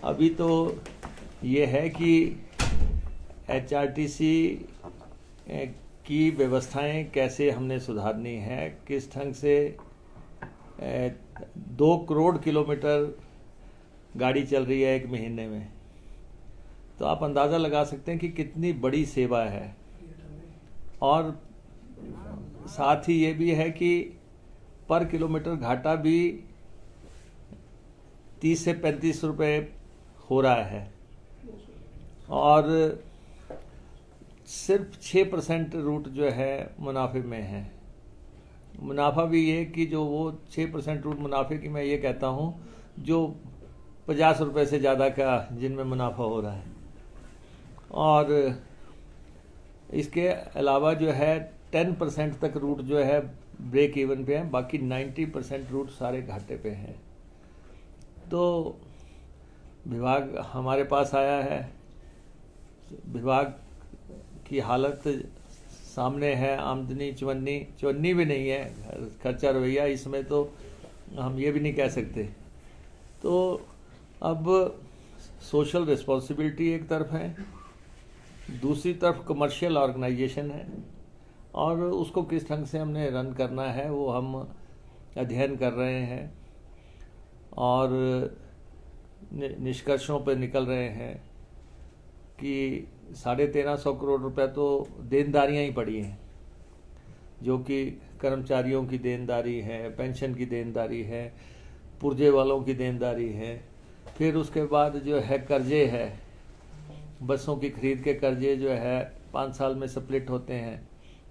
अभी तो ये है कि HRTC की व्यवस्थाएं कैसे हमने सुधारनी है, किस ढंग से 2 करोड़ किलोमीटर गाड़ी चल रही है एक महीने में। तो आप अंदाज़ा लगा सकते हैं कि कितनी बड़ी सेवा है। और साथ ही ये भी है कि पर किलोमीटर घाटा भी 30 से 35 रुपए हो रहा है और सिर्फ 6% रूट जो है मुनाफे में है। मुनाफा भी ये कि जो वो 6% रूट मुनाफे की मैं ये कहता हूँ जो 50 रुपये से ज़्यादा का जिनमें मुनाफा हो रहा है। और इसके अलावा जो है 10% तक रूट जो है ब्रेक इवन पे हैं, बाकी 90% रूट सारे घाटे पे हैं। तो विभाग हमारे पास आया है, विभाग की हालत सामने है। आमदनी चवन्नी भी नहीं है, खर्चा रवैया इसमें तो हम ये भी नहीं कह सकते। तो अब सोशल रिस्पॉन्सिबिलिटी एक तरफ है, दूसरी तरफ कमर्शियल ऑर्गेनाइजेशन है और उसको किस ढंग से हमने रन करना है वो हम अध्ययन कर रहे हैं और निष्कर्षों पर निकल रहे हैं कि 1350 करोड़ रुपए तो देनदारियां ही पड़ी हैं, जो कि कर्मचारियों की देनदारी है, पेंशन की देनदारी है, पुर्जे वालों की देनदारी है। फिर उसके बाद जो है कर्जे है, बसों की खरीद के कर्जे जो है 5 साल में स्प्लिट होते हैं,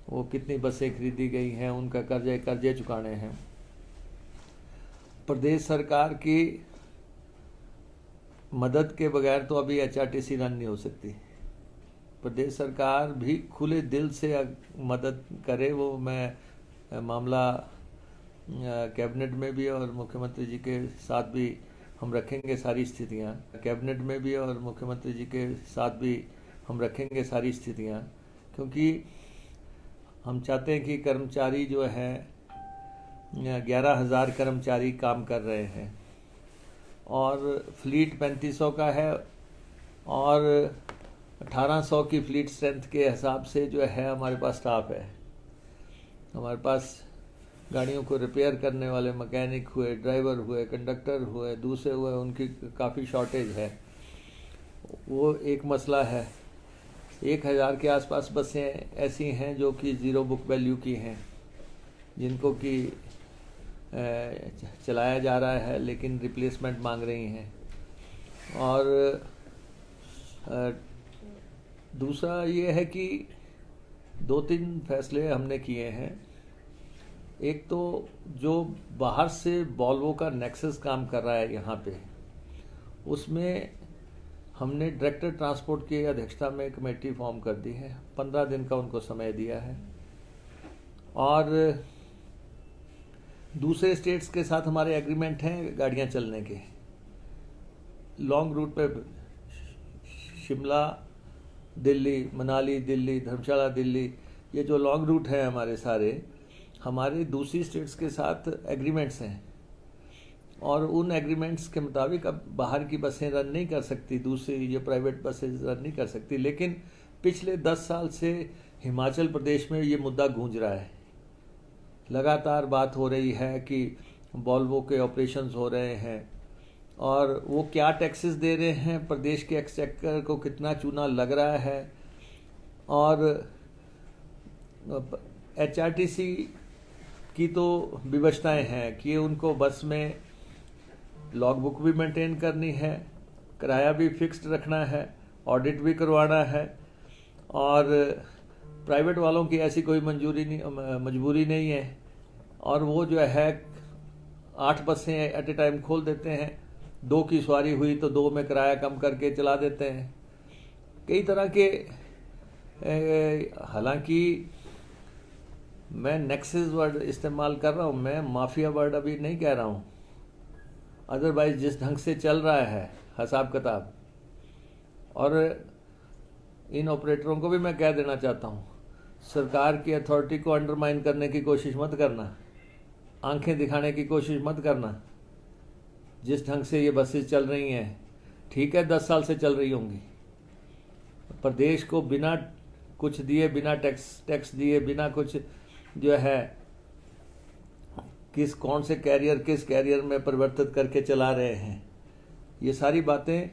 वो कितनी बसें खरीदी गई हैं उनका कर्जे चुकाने हैं। प्रदेश सरकार की मदद के बगैर तो अभी HRTC रन नहीं हो सकती। प्रदेश सरकार भी खुले दिल से मदद करे, वो मैं मामला कैबिनेट में भी और मुख्यमंत्री जी के साथ भी हम रखेंगे सारी स्थितियां। कैबिनेट में भी और मुख्यमंत्री जी के साथ भी हम रखेंगे सारी स्थितियां, क्योंकि हम चाहते हैं कि कर्मचारी जो है 11,000 कर्मचारी काम कर रहे हैं और फ्लीट 3500 का है और 1800 की फ्लीट स्ट्रेंथ के हिसाब से जो है हमारे पास स्टाफ है। हमारे पास गाड़ियों को रिपेयर करने वाले मैकेनिक हुए, ड्राइवर हुए, कंडक्टर हुए, दूसरे हुए, उनकी काफ़ी शॉर्टेज है। वो एक मसला है। 1000 के आसपास बसें ऐसी हैं जो कि ज़ीरो बुक वैल्यू की हैं, जिनको कि चलाया जा रहा है लेकिन रिप्लेसमेंट मांग रही हैं। और दूसरा ये है कि 2-3 फैसले हमने किए हैं। एक तो जो बाहर से वॉल्वो का नेक्सस काम कर रहा है यहाँ पे, उसमें हमने डायरेक्टर ट्रांसपोर्ट की अध्यक्षता में कमेटी फॉर्म कर दी है। 15 दिन का उनको समय दिया है और दूसरे स्टेट्स के साथ हमारे एग्रीमेंट हैं गाड़ियाँ चलने के। लॉन्ग रूट पे शिमला दिल्ली, मनाली दिल्ली, धर्मशाला दिल्ली, ये जो लॉन्ग रूट है हमारे दूसरी स्टेट्स के साथ एग्रीमेंट्स हैं और उन एग्रीमेंट्स के मुताबिक अब बाहर की बसें रन नहीं कर सकती, दूसरी ये प्राइवेट बसें रन नहीं कर सकती। लेकिन पिछले 10 साल से हिमाचल प्रदेश में ये मुद्दा गूंज रहा है। लगातार बात हो रही है कि वॉल्वो के ऑपरेशंस हो रहे हैं और वो क्या टैक्सेस दे रहे हैं, प्रदेश के एक्सचेकर को कितना चूना लग रहा है। और HRTC की तो विवशताएं हैं कि उनको बस में लॉग बुक भी मेंटेन करनी है, किराया भी फिक्स्ड रखना है, ऑडिट भी करवाना है और प्राइवेट वालों की ऐसी कोई मजबूरी नहीं है। और वो जो है 8 बसें एट ए टाइम खोल देते हैं, 2 की सवारी हुई तो 2 में किराया कम करके चला देते हैं। कई तरह के हालांकि मैं नेक्सस वर्ड इस्तेमाल कर रहा हूँ, मैं माफिया वर्ड अभी नहीं कह रहा हूँ। अदरवाइज जिस ढंग से चल रहा है हिसाब किताब, और इन ऑपरेटरों को भी मैं कह देना चाहता हूँ, सरकार की अथॉरिटी को अंडरमाइन करने की कोशिश मत करना, आंखें दिखाने की कोशिश मत करना। जिस ढंग से ये बसेस चल रही हैं ठीक है 10 साल से चल रही होंगी। प्रदेश को बिना कुछ दिए, बिना टैक्स दिए, बिना कुछ जो है किस कैरियर में परिवर्तित करके चला रहे हैं। ये सारी बातें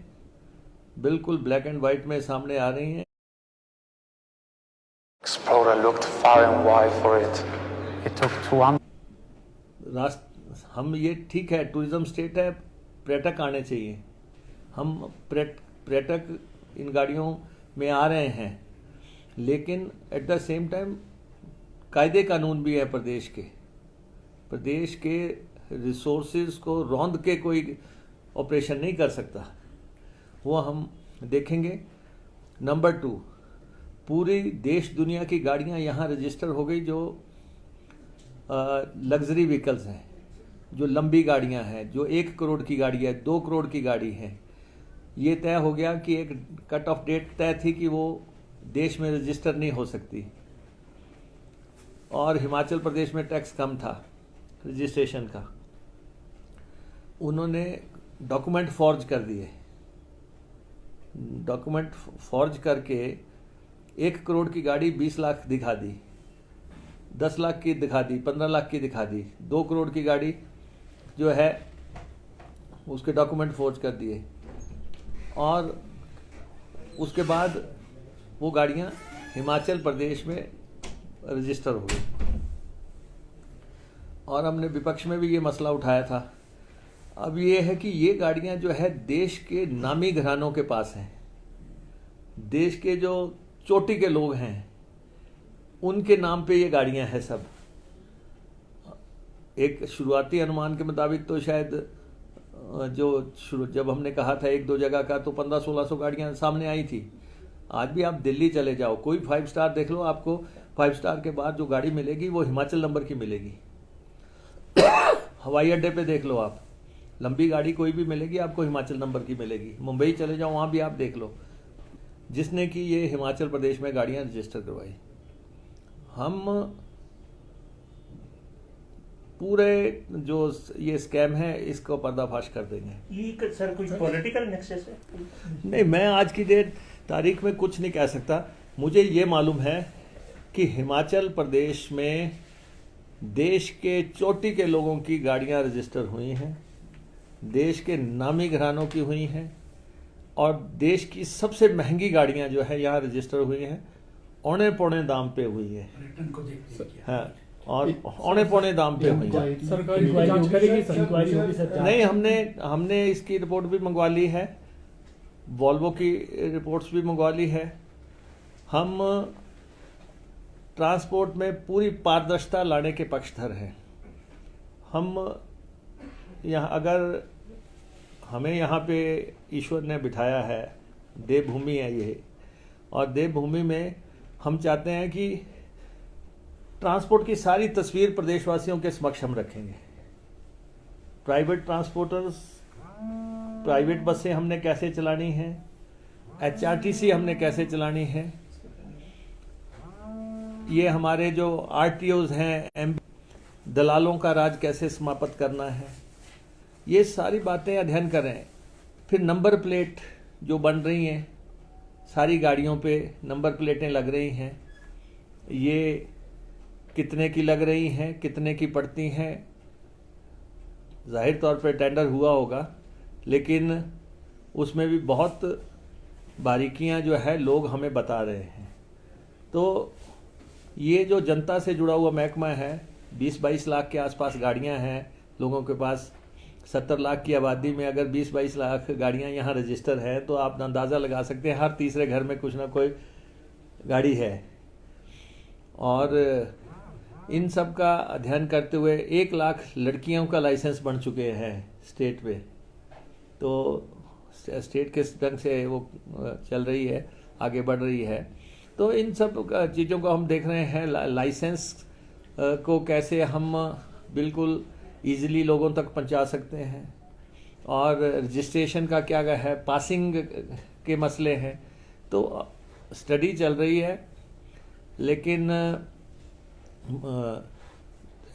बिल्कुल ब्लैक एंड वाइट में सामने आ रही हैं। Explorer looked far and wide for it. It took 200. हम ये ठीक है, टूरिज्म स्टेट है, पर्यटक आने चाहिए। हम पर्यटक इन गाड़ियों में आ रहे हैं, लेकिन एट द सेम टाइम कायदे कानून भी है प्रदेश के रिसोर्सेज को रौंद के कोई ऑपरेशन नहीं कर सकता, वो हम देखेंगे। नंबर 2, पूरी देश दुनिया की गाड़ियां यहाँ रजिस्टर हो गई जो लग्जरी व्हीकल्स हैं, जो लंबी गाड़ियां हैं, जो 1 करोड़ की गाड़ी है, 2 करोड़ की गाड़ी है। ये तय हो गया कि एक कट ऑफ डेट तय थी कि वो देश में रजिस्टर नहीं हो सकती, और हिमाचल प्रदेश में टैक्स कम था रजिस्ट्रेशन का। उन्होंने डॉक्यूमेंट फॉर्ज कर दिए, डॉक्यूमेंट फॉर्ज करके 1 करोड़ की गाड़ी 20 लाख दिखा दी, 10 लाख की दिखा दी, 15 लाख की दिखा दी। 2 करोड़ की गाड़ी जो है उसके डॉक्यूमेंट फॉर्ज कर दिए, और उसके बाद वो गाड़ियां हिमाचल प्रदेश में रजिस्टर हो गई। और हमने विपक्ष में भी ये मसला उठाया था। अब ये है कि ये गाड़ियां जो है देश के नामी घरानों के पास हैं, देश के जो चोटी के लोग हैं उनके नाम पे ये गाड़ियां हैं सब। एक शुरुआती अनुमान के मुताबिक तो शायद जब हमने कहा था 1-2 जगह का, तो 1500-1600 गाड़ियां सामने आई थी। आज भी आप दिल्ली चले जाओ, कोई 5 स्टार देख लो, आपको 5 स्टार के बाद जो गाड़ी मिलेगी वो हिमाचल नंबर की मिलेगी। हवाई अड्डे पे देख लो आप, लंबी गाड़ी कोई भी मिलेगी आपको हिमाचल नंबर की मिलेगी। मुंबई चले जाओ, वहाँ भी आप देख लो, जिसने कि ये हिमाचल प्रदेश में गाड़ियाँ रजिस्टर करवाई। हम पूरे जो ये स्कैम है इसको पर्दाफाश कर देंगे। ये सर कुछ पॉलिटिकल नेक्सस है? नहीं, मैं आज की तारीख में कुछ नहीं कह सकता। मुझे ये मालूम है कि हिमाचल प्रदेश में देश के चोटी के लोगों की गाड़ियां रजिस्टर हुई हैं, देश के नामी घरानों की हुई हैं, और देश की सबसे महंगी गाड़ियां जो है यहाँ रजिस्टर हुई हैं, औने पौने दाम पे हुई है। हाँ, और औने पौने दाम पे हुई है। सरकारी जांच करेगी, इंक्वायरी होगी सर? नहीं, हमने इसकी रिपोर्ट भी मंगवा ली है, वॉल्वो की रिपोर्ट्स भी मंगवा ली है। हम ट्रांसपोर्ट में पूरी पारदर्शिता लाने के पक्षधर हैं। हम यहाँ, अगर हमें यहाँ पे ईश्वर ने बिठाया है, देवभूमि है ये, और देवभूमि में हम चाहते हैं कि ट्रांसपोर्ट की सारी तस्वीर प्रदेशवासियों के समक्ष हम रखेंगे। प्राइवेट ट्रांसपोर्टर्स, प्राइवेट बसें हमने कैसे चलानी है, HRTC हमने कैसे चलानी है, ये हमारे जो RTOs हैं, दलालों का राज कैसे समाप्त करना है, ये सारी बातें अध्ययन करें। फिर नंबर प्लेट जो बन रही हैं, सारी गाड़ियों पे नंबर प्लेटें लग रही हैं, ये कितने की लग रही हैं, कितने की पड़ती हैं। जाहिर तौर पे टेंडर हुआ होगा, लेकिन उसमें भी बहुत बारीकियां जो है लोग हमें बता रहे हैं। तो ये जो जनता से जुड़ा हुआ महकमा है, 20-22 लाख के आसपास गाड़ियां हैं लोगों के पास। 70 लाख की आबादी में अगर 20-22 लाख गाड़ियां यहाँ रजिस्टर है, तो आप अंदाज़ा लगा सकते हैं हर तीसरे घर में कुछ ना कोई गाड़ी है। और इन सब का अध्ययन करते हुए 1 लाख लड़कियों का लाइसेंस बन चुके हैं स्टेट पे। तो स्टेट किस ढंग से वो चल रही है, आगे बढ़ रही है। तो इन सब चीज़ों को हम देख रहे हैं। लाइसेंस को कैसे हम बिल्कुल इजीली लोगों तक पहुंचा सकते हैं, और रजिस्ट्रेशन का क्या है, पासिंग के मसले हैं। तो स्टडी चल रही है, लेकिन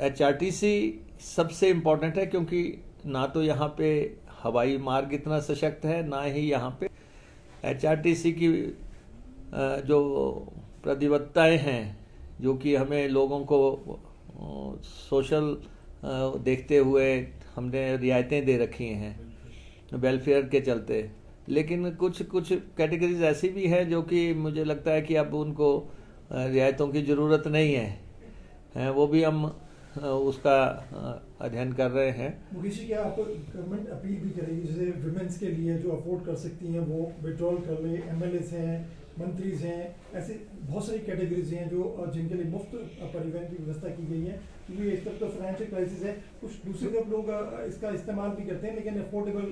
HRTC सबसे इम्पोर्टेंट है, क्योंकि ना तो यहाँ पे हवाई मार्ग इतना सशक्त है, ना ही यहाँ पे HRTC की जो प्रतिबद्धताएं हैं, जो कि हमें लोगों को सोशल देखते हुए हमने रियायतें दे रखी हैं वेलफेयर के चलते। लेकिन कुछ कैटेगरीज ऐसी भी है जो कि मुझे लगता है कि अब उनको रियायतों की ज़रूरत नहीं है, वो भी हम उसका अध्ययन कर रहे हैं। मुकेश जी, क्या आप गवर्नमेंट अपील भी करेगी जैसे विमेंस के लिए जो अफोर्ड कर सकती हैं वो विड्रॉल कर ले, MLAs हैं, मंत्रीज हैं, ऐसे बहुत सारी कैटेगरीज हैं जो जिनके लिए मुफ्त परिवहन की व्यवस्था की गई है, क्योंकि एक तरफ तो फाइनेंशियल क्राइसिस है, कुछ दूसरी तरफ लोग इसका इस्तेमाल भी करते हैं, लेकिन अफोर्डेबल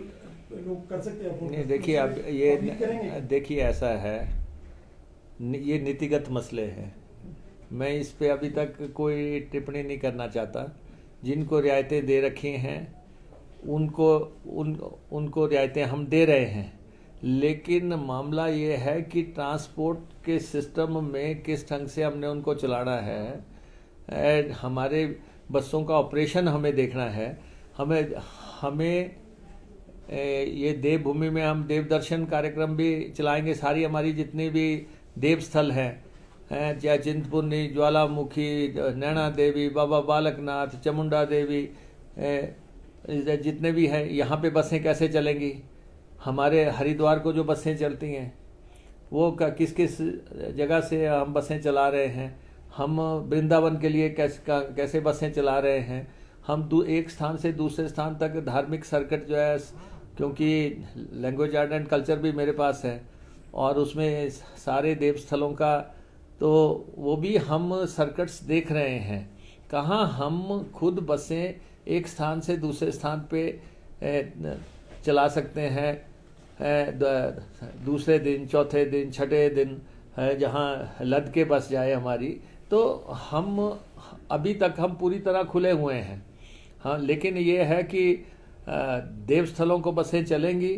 लोग कर सकते हैं। नहीं, देखिए अब ये देखिए ऐसा है, ये नीतिगत मसले हैं, मैं इस पे अभी तक कोई टिप्पणी नहीं करना चाहता। जिनको रियायतें दे रखी हैं उनको रियायतें हम दे रहे हैं, लेकिन मामला ये है कि ट्रांसपोर्ट के सिस्टम में किस ढंग से हमने उनको चलाना है। हमारे बसों का ऑपरेशन हमें देखना है। हमें ये देवभूमि में हम देव दर्शन कार्यक्रम भी चलाएंगे। सारी हमारी जितनी भी देव स्थल हैं, चाहे चिंतपूर्णी, ज्वालामुखी, नैना देवी, बाबा बालकनाथ, चामुंडा देवी, जितने भी हैं, यहाँ पे बसें कैसे चलेंगी। हमारे हरिद्वार को जो बसें चलती हैं वो किस किस जगह से हम बसें चला रहे हैं, हम वृंदावन के लिए कैसे बसें चला रहे हैं, हम एक स्थान से दूसरे स्थान तक धार्मिक सर्किट जो है, क्योंकि लैंग्वेज आर्ट एंड कल्चर भी मेरे पास है और उसमें सारे देव स्थलों का, तो वो भी हम सर्किट्स देख रहे हैं। कहाँ हम खुद बसें एक स्थान से दूसरे स्थान पे चला सकते हैं, दूसरे दिन, चौथे दिन, छठे दिन, जहाँ लद के बस जाए हमारी, तो हम अभी तक हम पूरी तरह खुले हुए हैं। हाँ, लेकिन ये है कि देव स्थलों को बसें चलेंगी,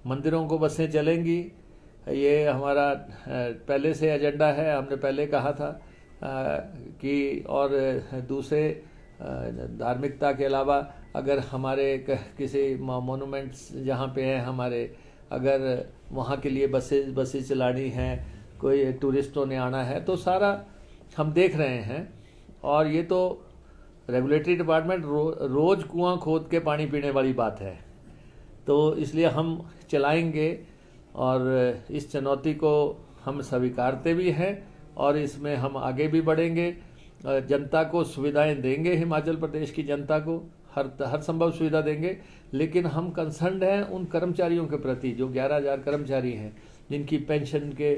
मंदिरों को बसें चलेंगी, ये हमारा पहले से एजेंडा है। हमने पहले कहा था कि और दूसरे धार्मिकता के अलावा अगर हमारे किसी मोनूमेंट्स जहाँ पे हैं हमारे, अगर वहाँ के लिए बसेस चलानी हैं, कोई टूरिस्टों ने आना है, तो सारा हम देख रहे हैं। और ये तो रेगुलेटरी डिपार्टमेंट रोज कुआं खोद के पानी पीने वाली बात है, तो इसलिए हम चलाएंगे और इस चुनौती को हम स्वीकारते भी हैं और इसमें हम आगे भी बढ़ेंगे। जनता को सुविधाएं देंगे, हिमाचल प्रदेश की जनता को हर संभव सुविधा देंगे, लेकिन हम कंसर्न्ड हैं उन कर्मचारियों के प्रति जो 11,000 कर्मचारी हैं, जिनकी पेंशन के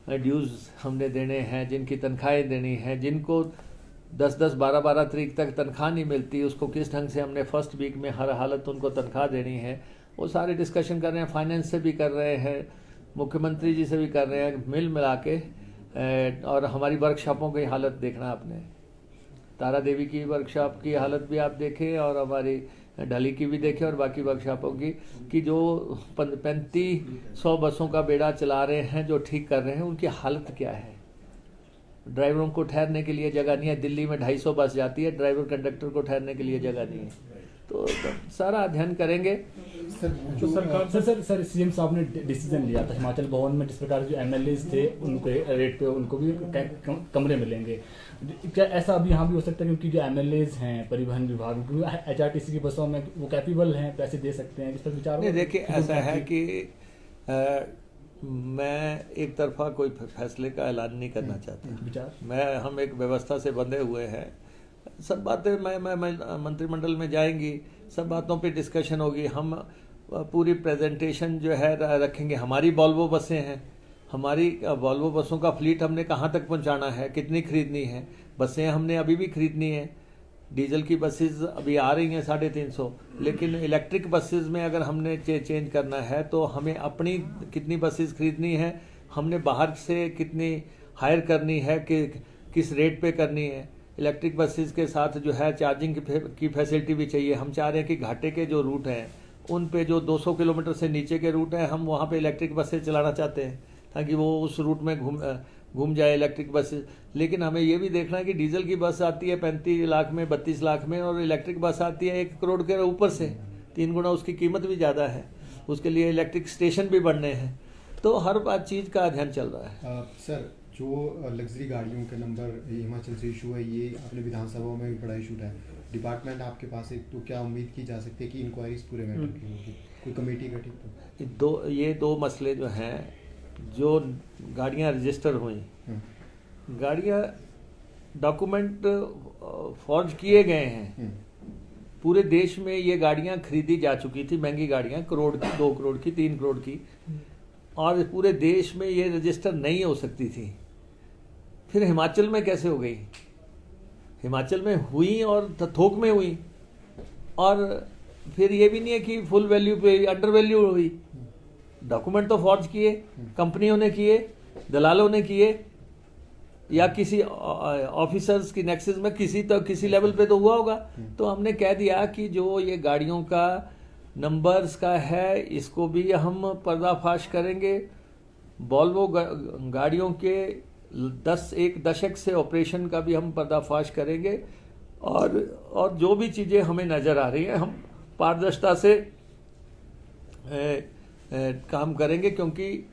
ड्यूज़ हमने देने हैं, जिनकी तनख्वाहें देनी हैं, जिनको 10-10, 12-12 तारीख तक तनख्वाह नहीं मिलती, उसको किस ढंग से हमने फर्स्ट वीक में हर हालत उनको तनख्वाह देनी है, वो सारे डिस्कशन कर रहे हैं। फाइनेंस से भी कर रहे हैं, मुख्यमंत्री जी से भी कर रहे हैं, मिला के। और हमारी वर्कशॉपों की हालत देखना आपने, तारा देवी की वर्कशॉप की हालत भी आप देखें और हमारी ढली की भी देखें और बाकी वर्कशॉपों की, कि जो 3500 बसों का बेड़ा चला रहे हैं, जो ठीक कर रहे हैं, उनकी हालत क्या है। ड्राइवरों को ठहरने के लिए जगह नहीं है। दिल्ली में 250 बस जाती है, ड्राइवर कंडक्टर को ठहरने के लिए जगह नहीं है। तो सारा अध्ययन करेंगे। तो सर सीएम साहब ने डिसीजन लिया था हिमाचल भवन में, जिस प्रकार जो MLAs थे उनके रेट पे उनको भी कमरे मिलेंगे। क्या ऐसा अभी यहाँ भी हो सकता है, क्योंकि जो MLAs हैं परिवहन विभाग, HRTC की बसों में वो कैपेबल हैं, पैसे दे सकते हैं, इस पर विचार? नहीं, देखिए ऐसा है कि मैं एक तरफा कोई फैसले का ऐलान नहीं करना चाहता। हम एक व्यवस्था से बंधे हुए हैं। सब बातें मैं मंत्रिमंडल में जाएंगी, सब बातों पे डिस्कशन होगी। हम पूरी प्रेजेंटेशन जो है रखेंगे। हमारी वॉल्वो बसें हैं, हमारी वॉल्वो बसों का फ्लीट हमने कहाँ तक पहुँचाना है, कितनी खरीदनी है, बसें हमने अभी भी खरीदनी है। डीजल की बसेस अभी आ रही हैं 350, लेकिन इलेक्ट्रिक बसेस में अगर हमने चेंज करना है तो हमें अपनी कितनी बसेस खरीदनी है, हमने बाहर से कितनी हायर करनी है, कि किस रेट पे करनी है। इलेक्ट्रिक बसेस के साथ जो है चार्जिंग की फैसिलिटी भी चाहिए। हम चाह रहे हैं कि घाटे के जो रूट हैं उन पे जो 200 किलोमीटर से नीचे के रूट हैं, हम वहाँ पे इलेक्ट्रिक बसें चलाना चाहते हैं, ताकि वो उस रूट में घूम जाए इलेक्ट्रिक बसेस। लेकिन हमें ये भी देखना है कि डीजल की बस आती है 35 लाख में, 32 लाख में, और इलेक्ट्रिक बस आती है 1 करोड़ के ऊपर से, 3 गुना उसकी कीमत भी ज़्यादा है, उसके लिए इलेक्ट्रिक स्टेशन भी बनने हैं, तो हर बात चीज़ का अध्ययन चल रहा है। सर, जो लग्जरी गाड़ियों का नंबर हिमाचल से इशू है, ये आपने विधानसभा में भी बड़ा इशू है, डिपार्टमेंट आपके पास है, तो क्या उम्मीद की जा सकती है कि इंक्वायरीज पूरे मैटर की होगी, कोई कमेटी गठित? ये दो मसले जो हैं, जो गाड़ियां रजिस्टर हुई, गाड़ियां डॉक्यूमेंट फॉर्ज किए गए हैं, पूरे देश में ये गाड़ियां खरीदी जा चुकी थी, महंगी गाड़ियां, करोड़ की, 2 करोड़ की, 3 करोड़ की, और पूरे देश में ये रजिस्टर नहीं हो सकती थी। फिर हिमाचल में कैसे हो गई? हिमाचल में हुई और थोक में हुई, और फिर ये भी नहीं है कि फुल वैल्यू पे, अंडर वैल्यू हुई। डॉक्यूमेंट तो फॉर्ज किए, कंपनियों ने किए, दलालों ने किए, या किसी ऑफिसर्स की नेक्सस में किसी लेवल पे तो हुआ होगा। तो हमने कह दिया कि जो ये गाड़ियों का नंबर्स का है, इसको भी हम पर्दाफाश करेंगे। वॉल्वो गाड़ियों के 1 दशक से ऑपरेशन का भी हम पर्दाफाश करेंगे, और जो भी चीज़ें हमें नज़र आ रही हैं, हम पारदर्शिता से काम करेंगे, क्योंकि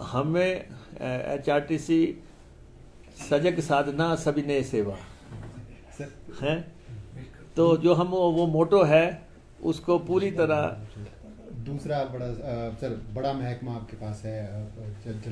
हमें HRTC सजग साधना सविनय सेवा है, तो जो हम वो मोटो है उसको पूरी तरह। दूसरा बड़ा महकमा आपके पास है